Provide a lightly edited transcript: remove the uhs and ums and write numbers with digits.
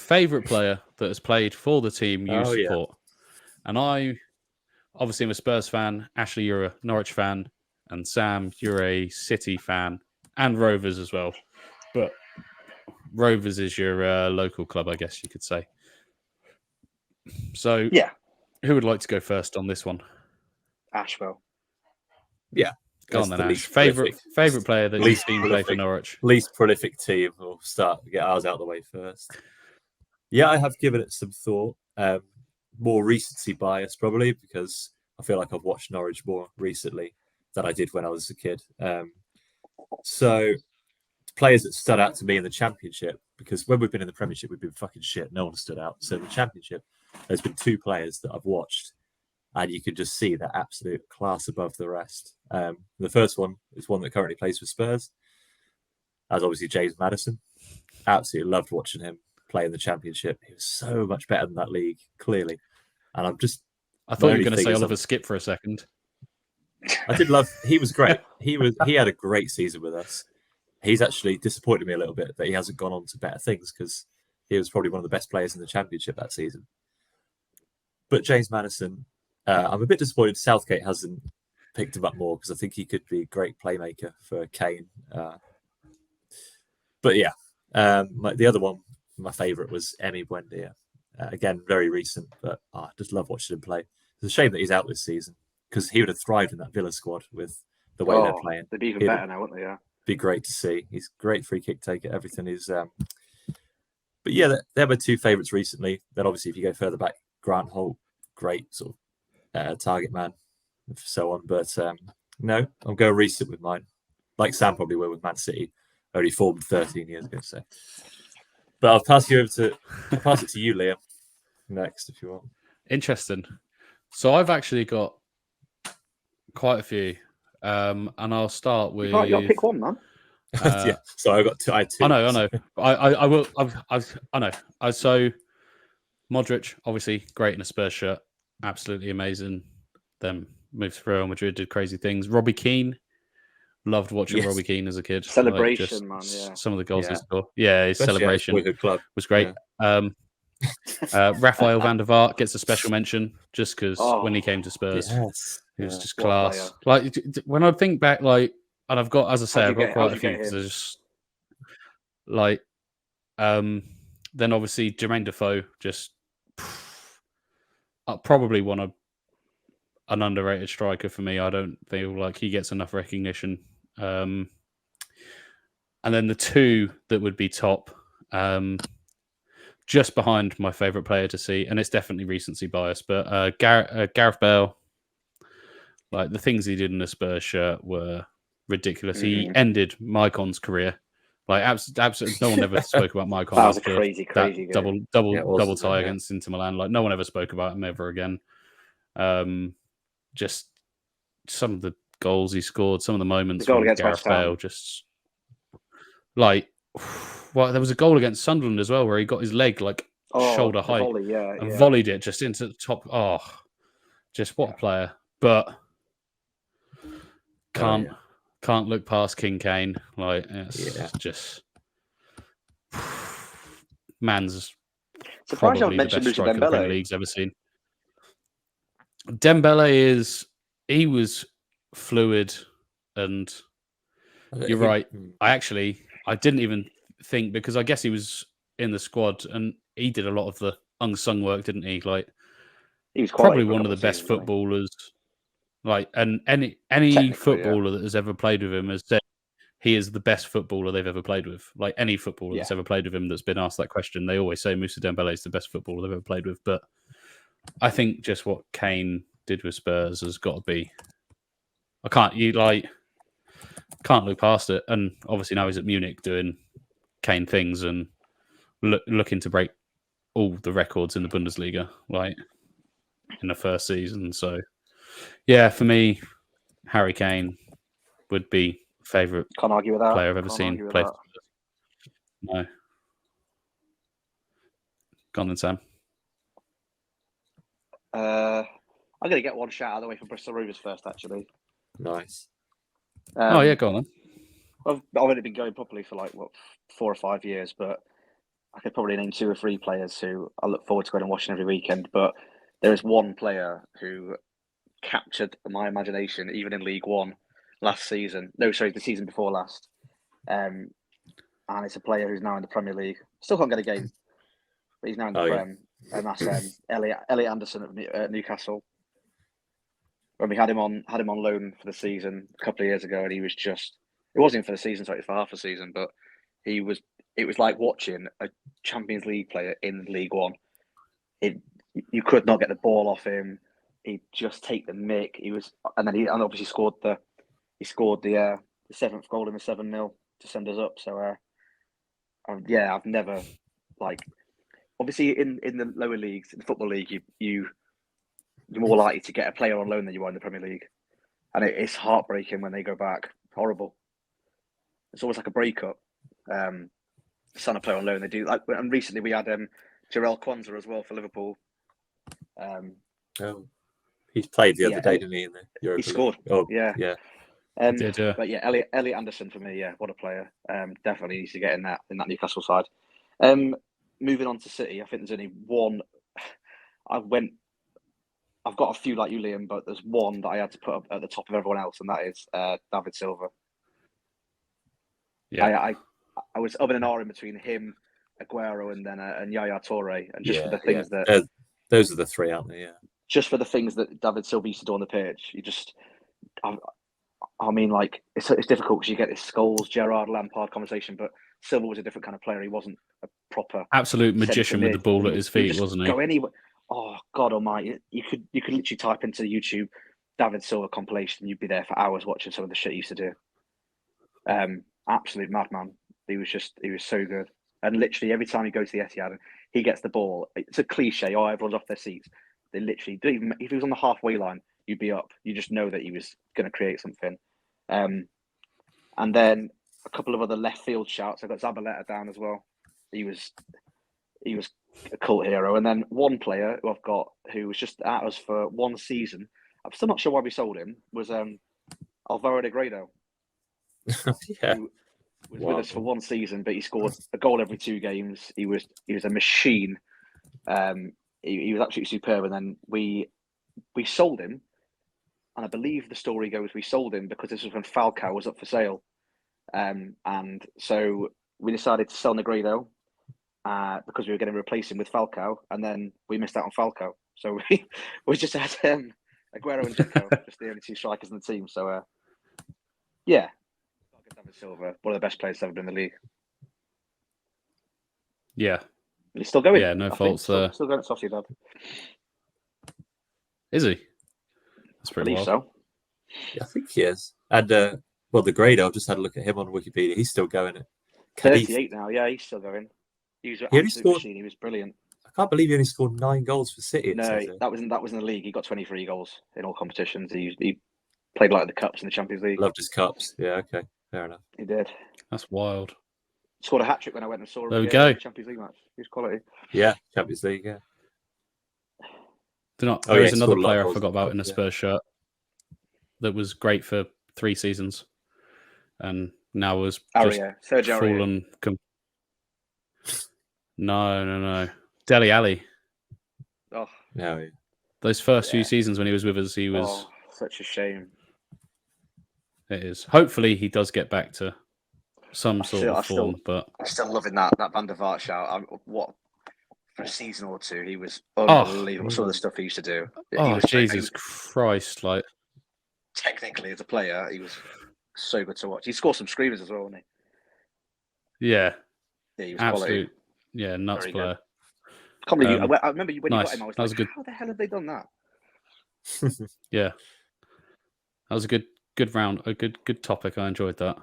favourite player that has played for the team you support. And I obviously am a Spurs fan. Ashley, you're a Norwich fan. And Sam, you're a City fan. And Rovers as well. But Rovers is your local club, I guess you could say. So, who would like to go first on this one? Ashwell. Yeah. Go on then, Ash. Favorite player that you've seen play for Norwich? Least prolific team. We'll get ours out of the way first. Yeah, I have given it some thought. More recency bias, probably, because I feel like I've watched Norwich more recently than I did when I was a kid. So, players that stood out to me in the Championship, because when we've been in the Premiership, we've been fucking shit. No one stood out. So, in the Championship, there's been 2 players that I've watched, and you can just see that absolute class above the rest. The first one is one that currently plays for Spurs. That's obviously James Maddison. Absolutely loved watching him play in the Championship. He was so much better than that league, clearly. And I thought you were going to say Oliver Skip for a second. I did love. He was great. He had a great season with us. He's actually disappointed me a little bit that he hasn't gone on to better things, because he was probably one of the best players in the Championship that season. But James Maddison, I'm a bit disappointed Southgate hasn't picked him up more, because I think he could be a great playmaker for Kane. But yeah, the other one, my favourite, was Emi Buendia. Again, very recent, but I just love watching him play. It's a shame that he's out this season, because he would have thrived in that Villa squad with the way they're playing. They'd be even better now, wouldn't they? Yeah. Be great to see. He's a great free kick taker. Everything is. But yeah, they're my 2 favourites recently. Then obviously, if you go further back, Grant Holt, great sort of target man, and so on. But no, I'm going recent with mine, like Sam probably will with Man City, only formed 13 years ago. So, but I'll pass it to you, Liam, next if you want. Interesting. So I've actually got quite a few. And I'll start with. You got to pick one, man. Yeah, so I got 2. I had 2. I know. I will. I know. So Modric, obviously great in a Spurs shirt, absolutely amazing. Then moved to Real Madrid, did crazy things. Robbie Keane, loved watching Robbie Keane as a kid. Celebration, man. Yeah. Some of the goals he scored. Yeah, his celebration was great. Yeah. Rafael van der Vaart gets a special mention just because when he came to Spurs, it was just class. Like when I think back, like, and I've got, as I say, I've got quite a few because there's like, then obviously Jermaine Defoe, just probably an underrated striker for me. I don't feel like he gets enough recognition. And then the 2 that would be top. Just behind my favourite player to see, and it's definitely recency bias, but Gareth Bale, like the things he did in the Spurs shirt were ridiculous. He ended Mykon's career. Like absolutely, no one ever spoke about Mykon. That was a crazy double tie against Inter Milan. Like no one ever spoke about him ever again. Just some of the goals he scored, some of the moments from Gareth Bale, just like. Well, there was a goal against Sunderland as well where he got his leg like shoulder height and volleyed it just into the top. Oh, just what a player! But can't look past King Kane. Like it's just man's probably the best striker the Premier League's ever seen. Dembele he was fluid, and you're right. I didn't even think, because I guess he was in the squad and he did a lot of the unsung work, didn't he? Like he was probably one of the best footballers. Like, and any footballer that has ever played with him has said he is the best footballer they've ever played with. Like any footballer that's ever played with him that's been asked that question, they always say Moussa Dembele is the best footballer they've ever played with. But I think just what Kane did with Spurs has got to be. Can't look past it. And obviously now he's at Munich doing Kane things and looking to break all the records in the Bundesliga, like in the first season. So, yeah, for me, Harry Kane would be favourite player I've ever seen play. No. Go on then, Sam. I'm going to get one shout out of the way from Bristol Rovers first, actually. Nice. Go on then. I've only been going properly for 4 or 5 years, but I could probably name 2 or 3 players who I look forward to going and watching every weekend, but there is one player who captured my imagination, even in League One last season. No, sorry, the season before last. And it's a player who's now in the Premier League. Still can't get a game, but he's now in the Prem, and that's Elliot Anderson at Newcastle. When we had him on loan for the season a couple of years ago, and he was it wasn't for the season, sorry, it was for half a season, but it was like watching a Champions League player in League One. You could not get the ball off him. He'd just take the mick. He obviously scored the 7th goal in the 7-0 to send us up. So I've never obviously in the lower leagues, in the Football League, you're more likely to get a player on loan than you are in the Premier League, and it's heartbreaking when they go back. Horrible. It's almost like a breakup. Sign a player on loan. They do and recently we had Jarell Quansah as well for Liverpool. He's played the other day, didn't he? In the Europa he scored. League? Oh, yeah. Did, yeah. But yeah, Elliot Anderson for me. Yeah, what a player. Definitely needs to get in that Newcastle side. Moving on to City, I think there's only one. I've got a few like you, Liam, but there's one that I had to put up at the top of everyone else, and that is David Silva. Yeah, I was up and an in between him, Aguero, and then and Yaya Toure, and just for the things that those are the 3, aren't they? Yeah. Just for the things that David Silva used to do on the pitch, I mean, like it's difficult because you get this Scholes, Gerrard, Lampard conversation, but Silva was a different kind of player. He wasn't a proper absolute magician with the ball at his feet, wasn't he? Go anywhere. Oh God Almighty! You could literally type into YouTube David Silva compilation. You'd be there for hours watching some of the shit he used to do. Absolute madman. He was so good. And literally every time he goes to the Etihad, he gets the ball. It's a cliche. Oh, everyone's off their seats. They literally don't even. If he was on the halfway line, you'd be up. You just know that he was going to create something. And then a couple of other left field shouts. I got Zabaleta down as well. He was a cult hero. And then one player who I've got who was just at us for one season. I'm still not sure why we sold him. Was Alvaro Negredo. Yeah. Who was with us for one season, but he scored a goal every 2 games. He was a machine. He was absolutely superb. And then we sold him. And I believe the story goes we sold him because this was when Falcao was up for sale. And so we decided to sell Negredo because we were going to replace him with Falcao. And then we missed out on Falcao. So we just had Aguero and Deco, just the only 2 strikers in the team. So, yeah. David Silva, one of the best players ever been in the league. Yeah. He's still going. Yeah, no faults there. Still going at Sociedad. Is he? That's pretty I believe wild. so. Yeah, I think he is. And the Grado, I've just had a look at him on Wikipedia. He's still going at 38 now. Yeah, he's still going. He was an absolute machine. He was brilliant. I can't believe he only scored 9 goals for City. No, that was in the league. He got 23 goals in all competitions. He played like the cups in the Champions League. Loved his cups. Yeah, okay, fair enough. He did. That's wild. Scored a hat trick when I went and saw him. There we go. Champions League match. He was quality. Yeah, Champions League. Yeah. There is another player I forgot about in a Spurs shirt that was great for 3 seasons, and now was just fallen. No. Dele Alli. Oh no! Those first few seasons when he was with us, he was such a shame. It is. Hopefully, he does get back to some sort of form. But I'm still loving that Van der Vaart shout. What for a season or 2, he was unbelievable. Some of the stuff he used to do. Jesus Christ! Like technically, as a player, he was so good to watch. He scored some screamers as well, didn't he? Yeah, he was absolute. Quality. Yeah, nuts Very player. I can't believe I remember when you got him. I was like, good. How the hell have they done that? Yeah, that was a good round, a good topic. I enjoyed that.